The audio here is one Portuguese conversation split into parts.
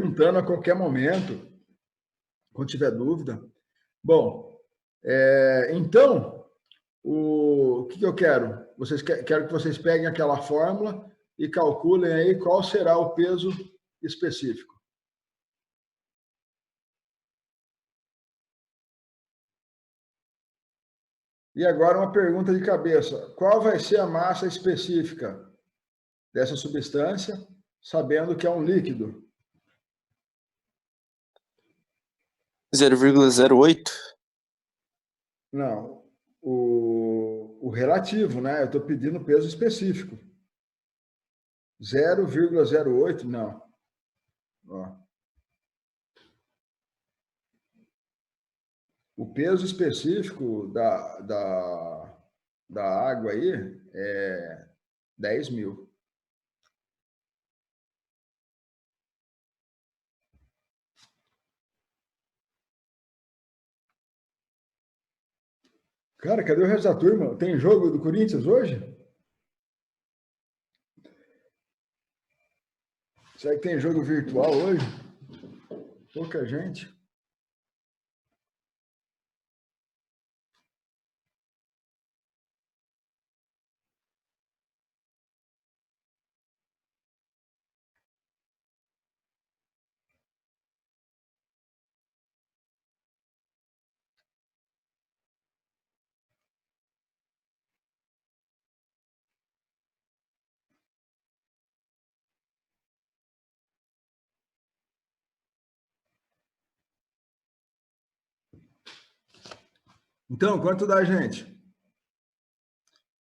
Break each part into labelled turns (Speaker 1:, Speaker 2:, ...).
Speaker 1: perguntando a qualquer momento, quando tiver dúvida. Bom, então, o que eu quero? Quero que vocês peguem aquela fórmula e calculem aí qual será o peso específico. E agora uma pergunta de cabeça. Qual vai ser a massa específica dessa substância, sabendo que é um líquido?
Speaker 2: 0,08?
Speaker 1: Não. O relativo, né? Eu estou pedindo peso específico. 0,08? Não. Ó. O peso específico da água aí é 10.000. Cara, cadê o resto da turma? Tem jogo do Corinthians hoje? Será que tem jogo virtual hoje? Pouca gente. Então, quanto dá, gente?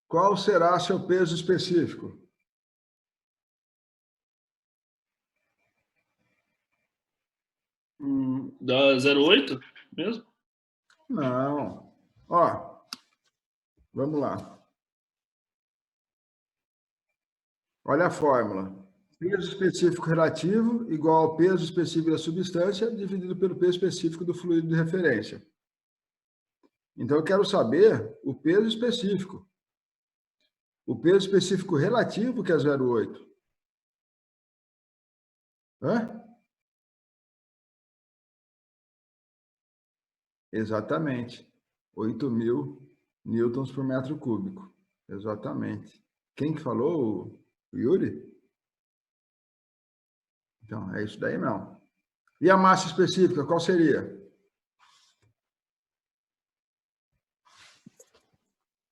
Speaker 1: Qual será seu peso específico?
Speaker 3: Dá 0,8 mesmo?
Speaker 1: Não. Ó, vamos lá. Olha a fórmula. Peso específico relativo igual ao peso específico da substância dividido pelo peso específico do fluido de referência. Então, eu quero saber o peso específico. O peso específico relativo, que é 0,8. Hã? Exatamente. 8.000 newtons por metro cúbico. Exatamente. Quem que falou? O Yuri? Então, é isso daí mesmo. E a massa específica, qual seria?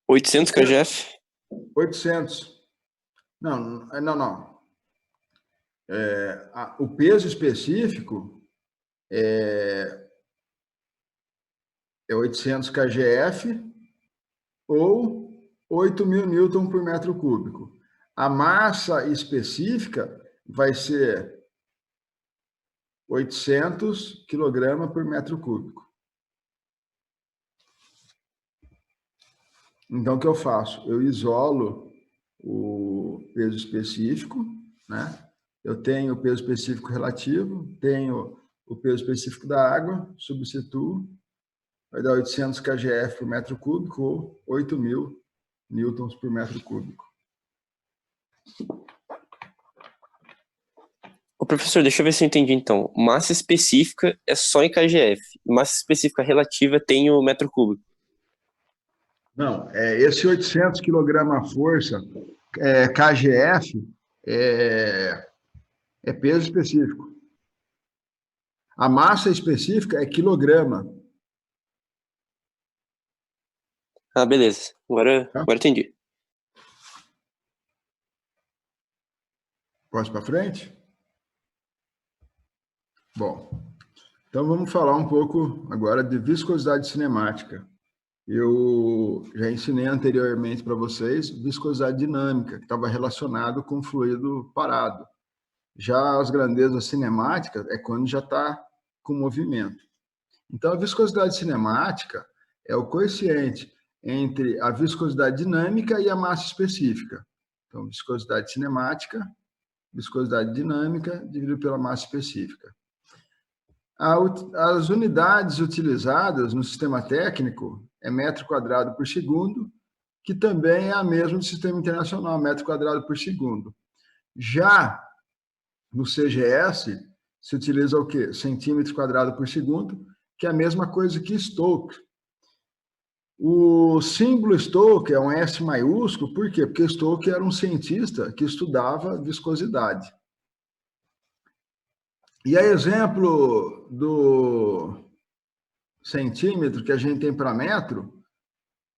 Speaker 2: 800 kgf?
Speaker 1: 800. Não. O peso específico é 800 kgf ou 8.000 newton por metro cúbico. A massa específica vai ser 800 kg por metro cúbico. Então, o que eu faço? Eu isolo o peso específico, né? Eu tenho o peso específico relativo, tenho o peso específico da água, substituo, vai dar 800 kgf por metro cúbico ou 8.000 newtons por metro cúbico.
Speaker 2: Ô, professor, deixa eu ver se eu entendi então. Massa específica é só em kgf. Massa específica relativa tem o metro cúbico.
Speaker 1: Não, esse 800 kg força, kgf, é peso específico. A massa específica é quilograma.
Speaker 2: Ah, beleza. Agora entendi.
Speaker 1: Posso ir para frente? Bom, então vamos falar um pouco agora de viscosidade cinemática. Eu já ensinei anteriormente para vocês viscosidade dinâmica, que estava relacionado com fluido parado. Já as grandezas cinemáticas é quando já está com movimento. Então, a viscosidade cinemática é o coeficiente entre a viscosidade dinâmica e a massa específica. Então, viscosidade cinemática, viscosidade dinâmica dividido pela massa específica. As unidades utilizadas no sistema técnico é metro quadrado por segundo, que também é a mesma do sistema internacional, metro quadrado por segundo. Já no CGS, se utiliza o quê? Centímetros quadrados por segundo, que é a mesma coisa que Stokes. O símbolo Stokes é um S maiúsculo, por quê? Porque Stokes era um cientista que estudava viscosidade. E a exemplo do centímetro que a gente tem para metro,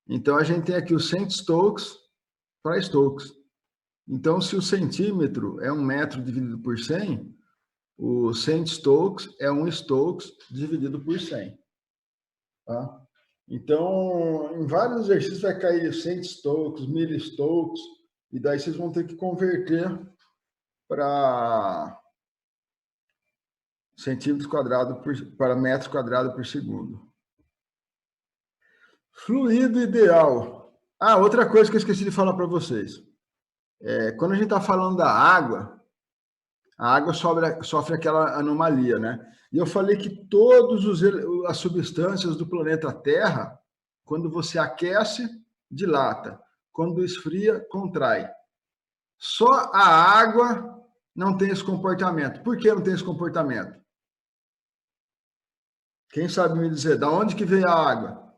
Speaker 1: então a gente tem aqui o cent Stokes para Stokes. Então, se o centímetro é 1 metro dividido por 100, o cent Stokes é 1 Stokes dividido por 100. Tá? Então, em vários exercícios vai cair cent Stokes, 1000 Stokes, e daí vocês vão ter que converter para centímetros quadrados para metros quadrados por segundo. Fluido ideal. Ah, outra coisa que eu esqueci de falar para vocês. Quando a gente está falando da água, a água sofre aquela anomalia, né? E eu falei que todas as substâncias do planeta Terra, quando você aquece, dilata. Quando esfria, contrai. Só a água não tem esse comportamento. Por que não tem esse comportamento? Quem sabe me dizer, da onde que vem a água?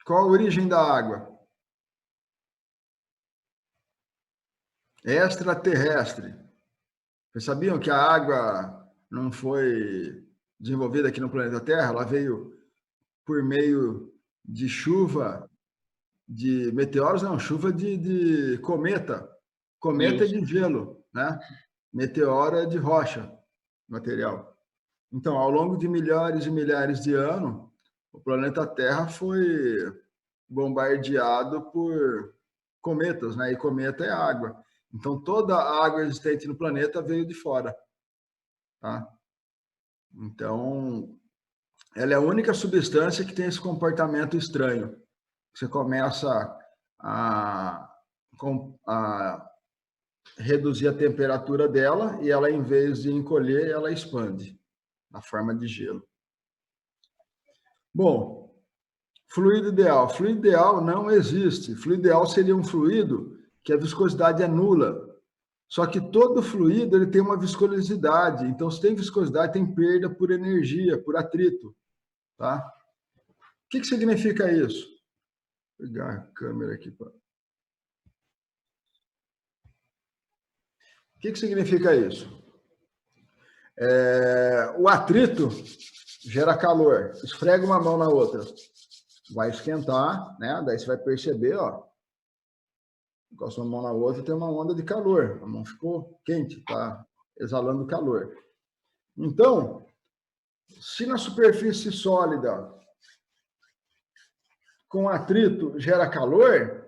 Speaker 1: Qual a origem da água? Extraterrestre. Vocês sabiam que a água não foi desenvolvida aqui no planeta Terra? Ela veio por meio de chuva, de meteoros, não, chuva de cometa. Cometa é de gelo, né? Meteoro é de rocha, material. Então, ao longo de milhares e milhares de anos, o planeta Terra foi bombardeado por cometas, né? E cometa é água. Então, toda a água existente no planeta veio de fora. Tá? Então, ela é a única substância que tem esse comportamento estranho. Você começa a reduzir a temperatura dela e ela, em vez de encolher, ela expande na forma de gelo. Bom, fluido ideal. Fluido ideal não existe. Fluido ideal seria um fluido que a viscosidade é nula. Só que todo fluido ele tem uma viscosidade. Então, se tem viscosidade, tem perda por energia, por atrito. Tá? O que significa isso? Vou pegar a câmera aqui. O que significa isso? O atrito gera calor. Esfrega uma mão na outra. Vai esquentar, né? Daí você vai perceber, ó. Encosta uma mão na outra, tem uma onda de calor. A mão ficou quente, tá exalando calor. Então, se na superfície sólida com atrito gera calor,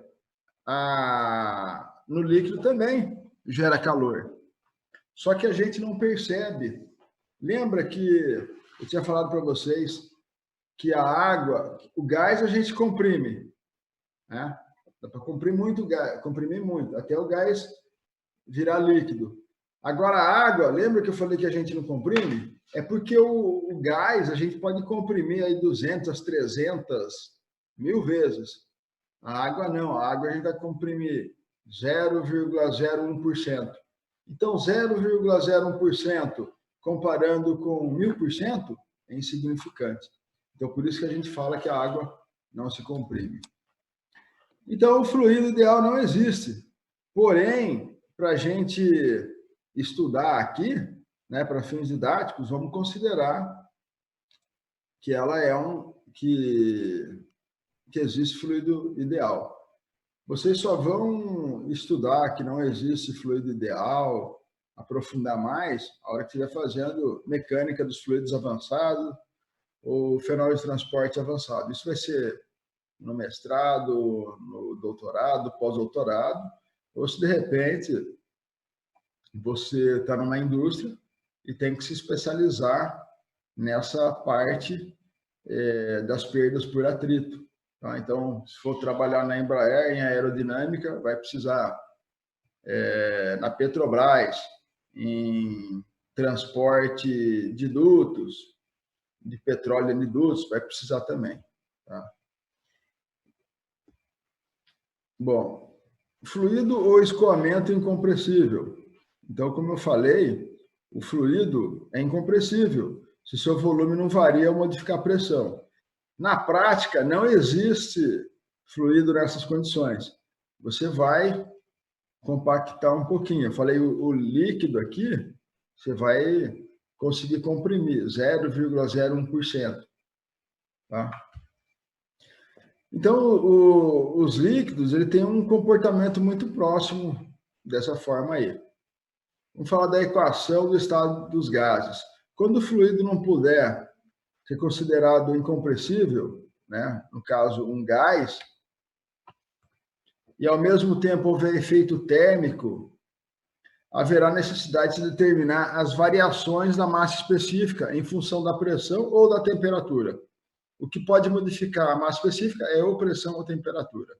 Speaker 1: no líquido também gera calor. Só que a gente não percebe. Lembra que eu tinha falado para vocês que a água, o gás a gente comprime, né? Dá para comprimir muito, até o gás virar líquido. Agora, a água, lembra que eu falei que a gente não comprime? É porque o gás a gente pode comprimir aí 200, 300, 1000 vezes. A água não, a água a gente vai comprimir 0,01%. Então, 0,01% comparando com 1000% é insignificante. Então, por isso que a gente fala que a água não se comprime. Então, o fluido ideal não existe. Porém, para a gente estudar aqui, né, para fins didáticos, vamos considerar que ela é que existe fluido ideal. Vocês só vão estudar que não existe fluido ideal, aprofundar mais, a hora que estiver fazendo mecânica dos fluidos avançados ou fenômenos de transporte avançado. Isso vai ser no mestrado, no doutorado, pós-doutorado, ou se de repente você está numa indústria e tem que se especializar nessa parte das perdas por atrito. Tá? Então, se for trabalhar na Embraer, em aerodinâmica, vai precisar na Petrobras, em transporte de dutos, de petróleo em dutos, vai precisar também. Tá? Bom, fluido ou escoamento incompressível. Então, como eu falei, O fluido é incompressível. Se seu volume não varia ao modificar a pressão. Na prática, não existe fluido nessas condições. Você vai compactar um pouquinho. Eu falei o líquido aqui, você vai conseguir comprimir 0,01%. Tá? Então, os líquidos ele tem um comportamento muito próximo dessa forma aí. Vamos falar da equação do estado dos gases. Quando o fluido não puder ser considerado incompressível, né, no caso um gás, e ao mesmo tempo houver efeito térmico, haverá necessidade de determinar as variações da massa específica em função da pressão ou da temperatura. O que pode modificar a massa específica é ou pressão ou temperatura.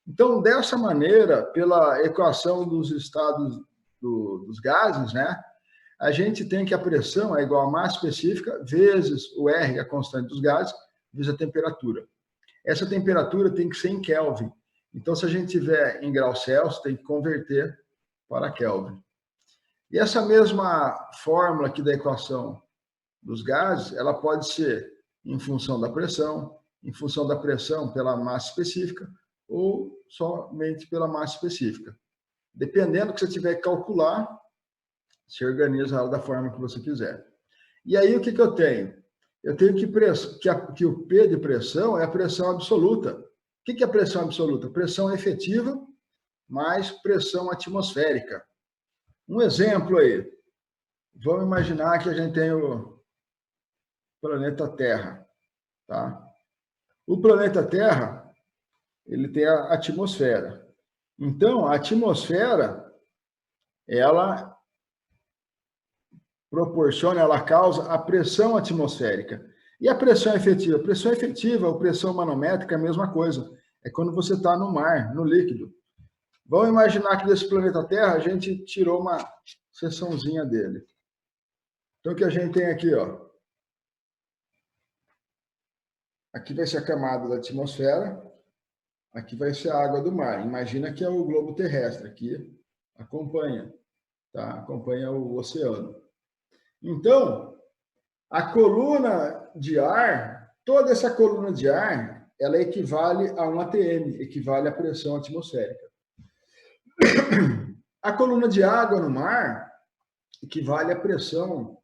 Speaker 1: Então, dessa maneira, pela equação dos estados dos gases, né, a gente tem que a pressão é igual a massa específica vezes o R, a constante dos gases, vezes a temperatura. Essa temperatura tem que ser em Kelvin. Então, se a gente tiver em graus Celsius, tem que converter para Kelvin. E essa mesma fórmula aqui da equação dos gases, ela pode ser em função da pressão pela massa específica ou somente pela massa específica. Dependendo do que você tiver que calcular, você organiza ela da forma que você quiser. E aí, o que eu tenho? Eu tenho que o P de pressão é a pressão absoluta. O que é pressão absoluta? Pressão efetiva mais pressão atmosférica. Um exemplo aí. Vamos imaginar que a gente tem o planeta Terra. Tá? O planeta Terra, ele tem a atmosfera. Então, a atmosfera, ela proporciona, ela causa a pressão atmosférica. E a pressão efetiva? Pressão efetiva ou pressão manométrica é a mesma coisa. É quando você está no mar, no líquido. Vamos imaginar que desse planeta Terra a gente tirou uma seçãozinha dele. Então, o que a gente tem aqui, ó. Aqui vai ser a camada da atmosfera. Aqui vai ser a água do mar. Imagina que é o globo terrestre. Aqui acompanha, tá? Acompanha o oceano. Então, a coluna de ar, toda essa coluna de ar, ela equivale a 1 atm, equivale à pressão atmosférica. A coluna de água no mar equivale à pressão